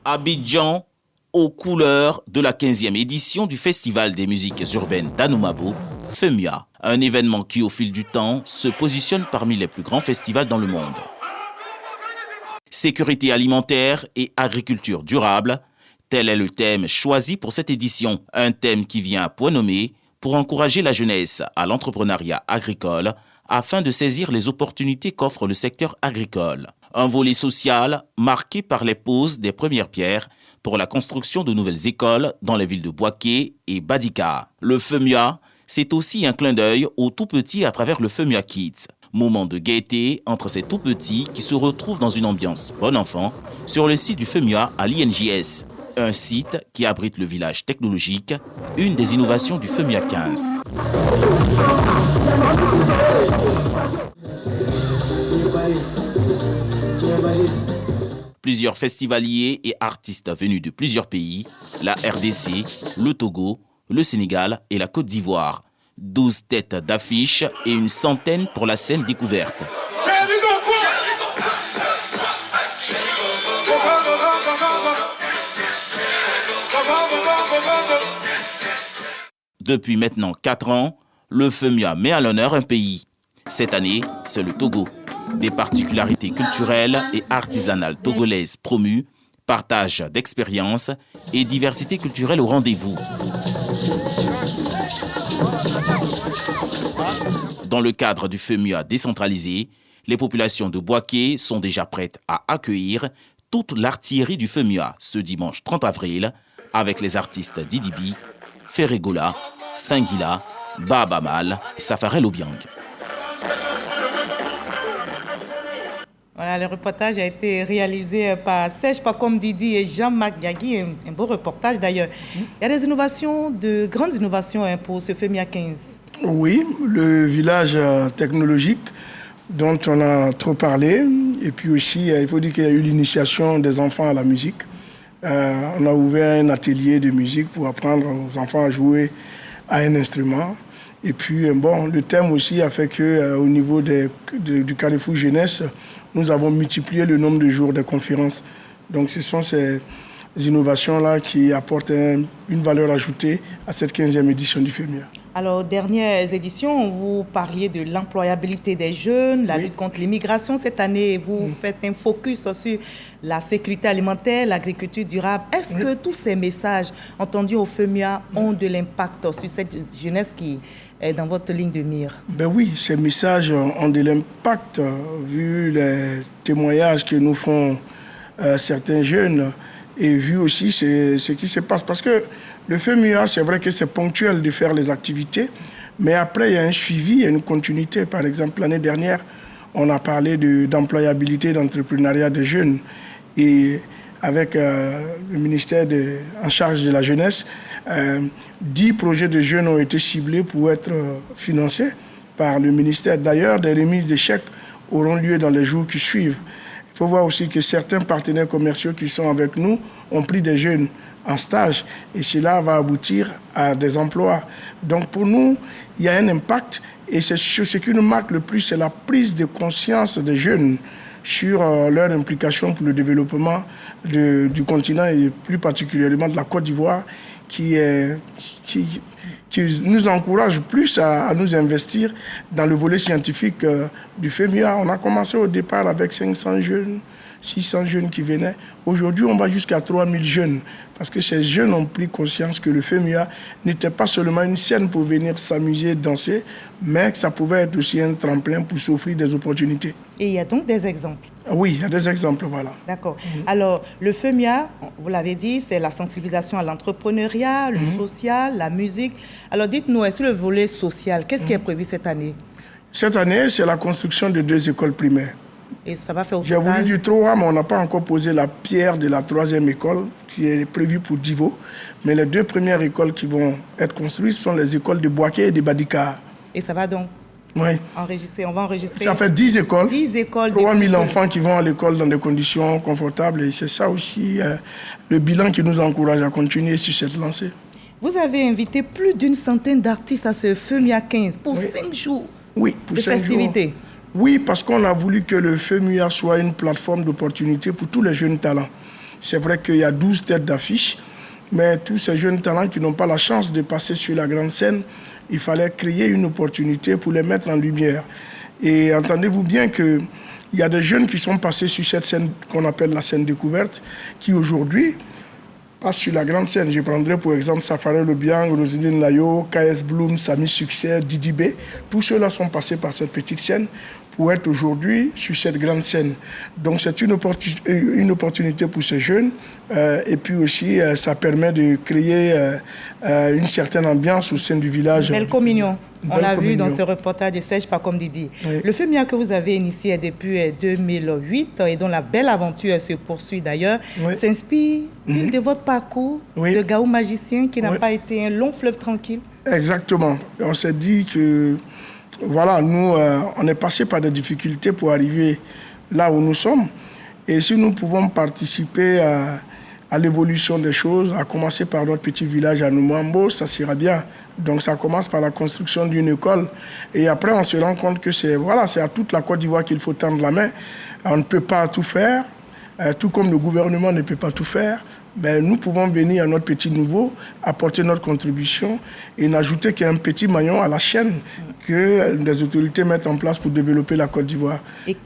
Speaker 5: Abidjan, aux couleurs de la 15e édition du Festival des musiques urbaines d'Anoumabo, FEMIA, un événement qui, au fil du temps, se positionne parmi les plus grands festivals dans le monde. Sécurité alimentaire et agriculture durable, tel est le thème choisi pour cette édition, un thème qui vient à point nommé pour encourager la jeunesse à l'entrepreneuriat agricole afin de saisir les opportunités qu'offre le secteur agricole. Un volet social marqué par les poses des premières pierres pour la construction de nouvelles écoles dans les villes de Boaké et Badika. Le FEMIA, c'est aussi un clin d'œil aux tout petits à travers le FEMIA Kids. Moment de gaieté entre ces tout-petits qui se retrouvent dans une ambiance bon enfant sur le site du FEMUA à l'INJS, un site qui abrite le village technologique, une des innovations du FEMUA 15. Plusieurs festivaliers et artistes venus de plusieurs pays, la RDC, le Togo, le Sénégal et la Côte d'Ivoire. 12 têtes d'affiche et une centaine pour la scène découverte. Depuis maintenant 4 ans, le FEMUA met à l'honneur un pays. Cette année, c'est le Togo. Des particularités culturelles et artisanales togolaises promues, partage d'expériences et diversité culturelle au rendez-vous. Dans le cadre du FEMUA décentralisé, les populations de Bouaké sont déjà prêtes à accueillir toute l'artillerie du FEMUA ce dimanche 30 avril avec les artistes Didibi, Ferregola, Singila, Baba Mal et Safarel Obiang.
Speaker 1: Voilà, le reportage a été réalisé par Serge Pacom Didi et Jean-Marc Gagui, un beau reportage d'ailleurs. Il y a des innovations, de grandes innovations pour ce FEMUA 15.
Speaker 11: Oui, le village technologique dont on a trop parlé. Et puis aussi, il faut dire qu'il y a eu l'initiation des enfants à la musique. On a ouvert un atelier de musique pour apprendre aux enfants à jouer à un instrument. Et puis, bon, le thème aussi a fait qu'au niveau du Carrefour Jeunesse, nous avons multiplié le nombre de jours de conférences. Donc, ce sont ces innovations-là qui apportent une valeur ajoutée à cette 15e édition du FEMUA.
Speaker 1: Alors, dernières éditions, vous parliez de l'employabilité des jeunes, la lutte contre l'immigration. Cette année, vous faites un focus sur la sécurité alimentaire, l'agriculture durable. Est-ce que tous ces messages entendus au FEMUA ont de l'impact sur cette jeunesse qui est dans votre ligne de mire?
Speaker 11: Ben oui, ces messages ont de l'impact vu les témoignages que nous font certains jeunes et vu aussi ce qui se passe. Parce que le FEMUA, c'est vrai que c'est ponctuel de faire les activités, mais après, il y a un suivi, il y a une continuité. Par exemple, l'année dernière, on a parlé d'employabilité, d'entrepreneuriat des jeunes. Et avec le ministère en charge de la jeunesse, 10 projets de jeunes ont été ciblés pour être financés par le ministère. D'ailleurs, des remises de chèques auront lieu dans les jours qui suivent. Il faut voir aussi que certains partenaires commerciaux qui sont avec nous ont pris des jeunes en stage et cela va aboutir à des emplois. Donc pour nous, il y a un impact et c'est ce qui nous marque le plus, c'est la prise de conscience des jeunes sur leur implication pour le développement du continent et plus particulièrement de la Côte d'Ivoire qui nous encourage plus à nous investir dans le volet scientifique du FEMUA. On a commencé au départ avec 500 jeunes, 600 jeunes qui venaient. Aujourd'hui, on va jusqu'à 3000 jeunes parce que ces jeunes ont pris conscience que le FEMUA n'était pas seulement une scène pour venir s'amuser, danser, mais que ça pouvait être aussi un tremplin pour s'offrir des opportunités.
Speaker 1: Et il y a donc des exemples?
Speaker 11: Oui, il y a des exemples, voilà.
Speaker 1: D'accord. Alors, le FEMUA, vous l'avez dit, c'est la sensibilisation à l'entrepreneuriat, le social, la musique. Alors, dites-nous, est-ce que le volet social, qu'est-ce qui est prévu cette année?
Speaker 11: Cette année, c'est la construction de 2 écoles primaires.
Speaker 1: Et ça va faire au
Speaker 11: J'ai
Speaker 1: total...
Speaker 11: voulu du 3, mais on n'a pas encore posé la pierre de la 3e école qui est prévue pour Divo. Mais les 2 premières écoles qui vont être construites sont les écoles de Bouaké et de Badika.
Speaker 1: Et ça va donc enregistrer, on va enregistrer...
Speaker 11: Ça fait 10 écoles,
Speaker 1: 10 écoles
Speaker 11: 3000 enfants qui vont à l'école dans des conditions confortables. Et c'est ça aussi le bilan qui nous encourage à continuer sur cette lancée.
Speaker 1: Vous avez invité plus d'une centaine d'artistes à ce FEMUA 15 pour 5 jours
Speaker 11: pour 5
Speaker 1: festivités.
Speaker 11: Jours. Oui, parce qu'on a voulu que le FEMUA soit une plateforme d'opportunité pour tous les jeunes talents. C'est vrai qu'il y a 12 têtes d'affiche, mais tous ces jeunes talents qui n'ont pas la chance de passer sur la grande scène, il fallait créer une opportunité pour les mettre en lumière. Et entendez-vous bien qu'il y a des jeunes qui sont passés sur cette scène qu'on appelle la scène découverte, qui aujourd'hui passent sur la grande scène. Je prendrai pour exemple Safarel Obiang, Roselyne Layo, KS Bloom, Sami Succès, Didi B. Tous ceux-là sont passés par cette petite scène pour être aujourd'hui sur cette grande scène. Donc c'est une opportunité pour ces jeunes et puis aussi ça permet de créer une certaine ambiance au sein du village.
Speaker 1: Belle communion. On l'a vu dans ce reportage de Serge Pacom Didi. Oui. Le FEMIA que vous avez initié depuis 2008 et dont la belle aventure se poursuit d'ailleurs, s'inspire de votre parcours de Gaou magicien qui n'a pas été un long fleuve tranquille.
Speaker 11: Exactement. On s'est dit que, voilà, nous, on est passé par des difficultés pour arriver là où nous sommes. Et si nous pouvons participer à l'évolution des choses, à commencer par notre petit village à Noumambo, ça sera bien. Donc ça commence par la construction d'une école. Et après, on se rend compte que c'est à toute la Côte d'Ivoire qu'il faut tendre la main. On ne peut pas tout faire, tout comme le gouvernement ne peut pas tout faire. Mais nous pouvons venir à notre petit niveau, apporter notre contribution et n'ajouter qu'un petit maillon à la chaîne que les autorités mettent en place pour développer la Côte d'Ivoire.
Speaker 1: Et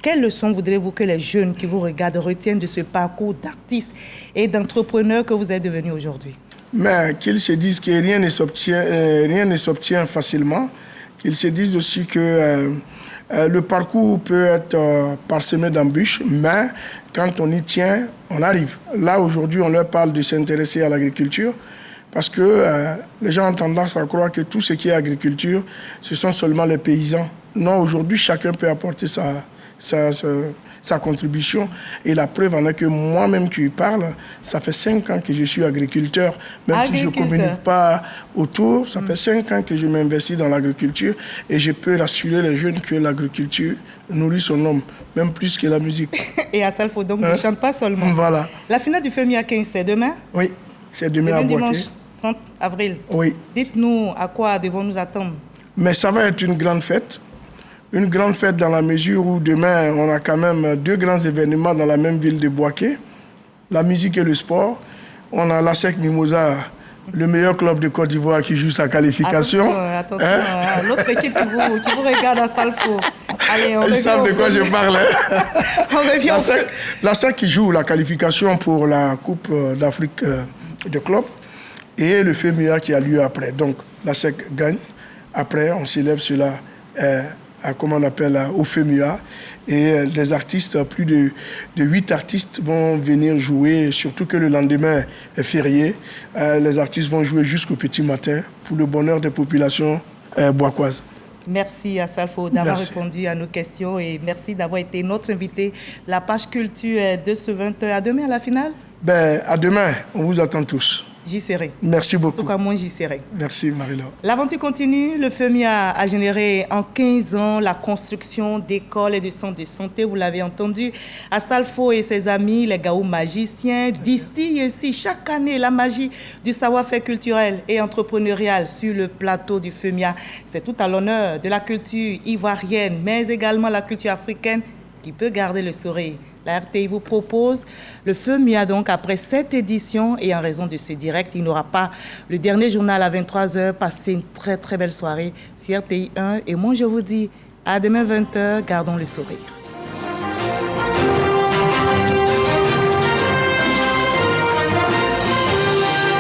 Speaker 1: quelles leçons voudrez-vous que les jeunes qui vous regardent retiennent de ce parcours d'artiste et d'entrepreneur que vous êtes devenu aujourd'hui?
Speaker 11: Mais qu'ils se disent que rien ne s'obtient facilement, qu'ils se disent aussi que le parcours peut être parsemé d'embûches, mais quand on y tient, on arrive. Là, aujourd'hui, on leur parle de s'intéresser à l'agriculture parce que les gens ont tendance à croire que tout ce qui est agriculture, ce sont seulement les paysans. Non, aujourd'hui, chacun peut apporter sa contribution. Et la preuve en est que moi-même qui parle, ça fait 5 ans que je suis agriculteur. Même si je ne communique pas autour, ça fait 5 ans que je m'investis dans l'agriculture et je peux rassurer les jeunes que l'agriculture nourrit son homme, même plus que la musique.
Speaker 1: Et à Salfo, donc, ne chante pas seulement.
Speaker 11: Voilà.
Speaker 1: La finale du FEMIA 15, c'est demain?
Speaker 11: Oui, c'est demain à Boaké.
Speaker 1: Dimanche 30 avril.
Speaker 11: Oui.
Speaker 1: Dites-nous à quoi devons-nous attendre?
Speaker 11: Mais ça va être une grande fête. Une grande fête dans la mesure où demain, on a quand même 2 grands événements dans la même ville de Boaké. La musique et le sport. On a l'ASEC Mimosa, le meilleur club de Côte d'Ivoire qui joue sa qualification.
Speaker 1: Attention, l'autre équipe qui vous regarde à Salfo. Allez,
Speaker 11: ils savent de quoi je parle.
Speaker 1: On revient
Speaker 11: l'ASEC qui joue la qualification pour la Coupe d'Afrique de club et le FEMIA qui a lieu après. Donc, l'ASEC gagne. Après, on célèbre cela comment on appelle, au FEMIA. Et les artistes, plus de 8 artistes vont venir jouer, surtout que le lendemain est férié. Les artistes vont jouer jusqu'au petit matin pour le bonheur des populations boakoises.
Speaker 1: Merci à Salfo d'avoir répondu à nos questions et merci d'avoir été notre invité. La page culture de ce 20h. À demain à la finale?
Speaker 11: À demain, on vous attend tous.
Speaker 1: J'y serai.
Speaker 11: Merci beaucoup.
Speaker 1: En tout cas, moi, j'y serai.
Speaker 11: Merci, Marie-Laure.
Speaker 1: L'aventure continue. Le FEMIA a généré en 15 ans la construction d'écoles et de centres de santé. Vous l'avez entendu. À Salfo et ses amis, les Gaou magiciens, distillent ici chaque année la magie du savoir-faire culturel et entrepreneurial sur le plateau du FEMIA. C'est tout à l'honneur de la culture ivoirienne, mais également la culture africaine qui peut garder le sourire. La RTI vous propose le FEMIA donc après cette édition et en raison de ce direct, il n'aura pas le dernier journal à 23h. Passez une très très belle soirée sur RTI 1 et moi je vous dis à demain 20h, gardons le sourire.